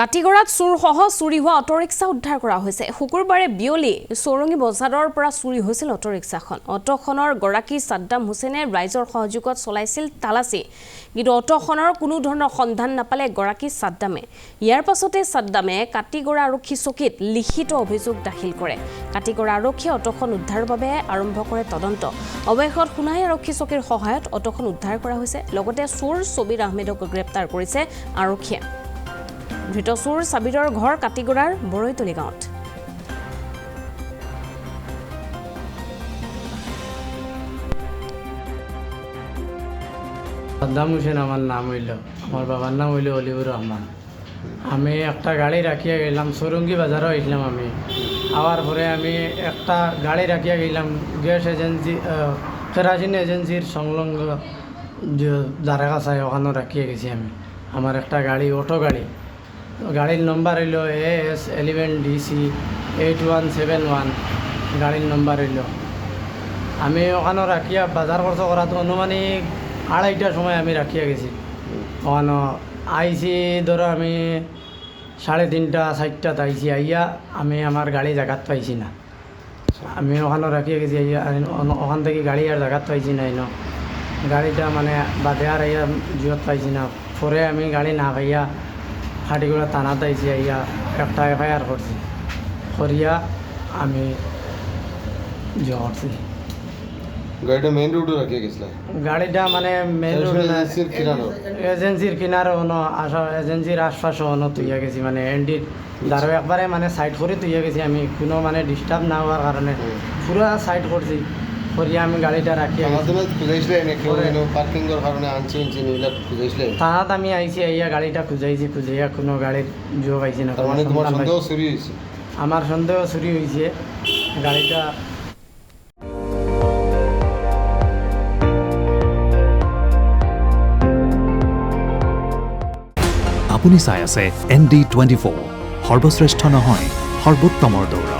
কাটিগড়াত চুৰসহ চুৰি হোৱা অটোৰিক্সা উদ্ধাৰ কৰা হৈছে। শুকুৰবাৰে বিয়লি চৌৰঙ্গী বজাৰৰ পৰা চুৰি হৈছিল অটোৰিক্সাখন। অটোখনৰ গৰাকী সাদ্দাম হুছেইনে ৰাইজৰ সহযোগত চলাইছিল তালাচী, কিন্তু অটোখনৰ কোনো ধৰণৰ সন্ধান নাপালে গৰাকী সাদ্দামে। ইয়াৰ পাছতে সাদ্দামে কাটিগড়া আৰক্ষী চকীত লিখিত অভিযোগ দাখিল কৰে। কাটিগড়া আৰক্ষীয়ে অটোখন উদ্ধাৰৰ বাবে আৰম্ভ কৰে তদন্ত। অৱশেষত সোণাই আৰক্ষী চকীৰ সহায়ত অটোখন উদ্ধাৰ কৰা হৈছে। লগতে চোৰ ছবিৰ আহমেদক গ্ৰেপ্তাৰ কৰিছে আৰক্ষীয়ে। ধৃত চোৰ সাবিৰৰ ঘৰ কাটিগড়াৰ বৰৈতলি গাঁৱত। সাদ্দাম হুসেন আমার নাম হইল, আমার বাবার নাম হইল অলিউর রহমান। আমি একটা গাড়ি রাখিয়া গেলাম, চৌরঙ্গী বাজারও আসলাম। আমি আওয়ার পরে আমি একটা গাড়ি রাখিয়া গেলাম গ্যাস এজেন্সি, কেরাসিন এজেন্সির সংলগ্ন যারা কাছে ওখানে রাখিয়া গেছি আমি। আমার একটা গাড়ি, অটো গাড়ি, গাড়ির নম্বর হইল AS11DC 8171, গাড়ির নম্বর হইল। আমি ওখানে রাখিয়া বাজার খরচ করাতো অনুমানিক 2:30টার সময় আমি রাখিয়া গেছি। ওখানে আইসি ধরো আমি 3:30 4টাত আইসি। আইয়া আমি আমার গাড়ি জায়গাত পাইছি না। আমি ওখানে রাখিয়া গেছি। আইয়া ওখান থেকে গাড়ি আর জায়গাত পাইছি না। গাড়িটা মানে বাদে আর আইয়া জিওত পাইছি না। পরে আমি গাড়ি না পাইয়া কাটিগড়া থানাত আইসি। আইয়া একটা FIR করছি, করিয়া আমি জিও করছি। গাড়িটা মেইন রোডে রাখিয়ে গেছিলাম। গাড়িটা মানে মেইন রোড এজেন্সির কিনারে এজেন্সির আশপাশে তুইয়া গেছি, মানে এনডির দ্বারা একবারে মানে সাইড করে তুইয়া গেছি আমি, কোনো মানে ডিস্টার্ব না হওয়ার কারণে পুরা সাইড করছি। করিয়া আমি গাড়িটা রাখিয়া থানাত আমি আইসি। আইয়া গাড়িটা খুঁজাইছি, খুঁজাইয়া কোনো গাড়ির জোর পাইছি না। আমার সন্দেহ চুরি হয়েছে গাড়িটা। আপুনি চাই আছে ND24, সৰ্বশ্ৰেষ্ঠ নহয় সৰ্বোত্তমৰ দৌৰা।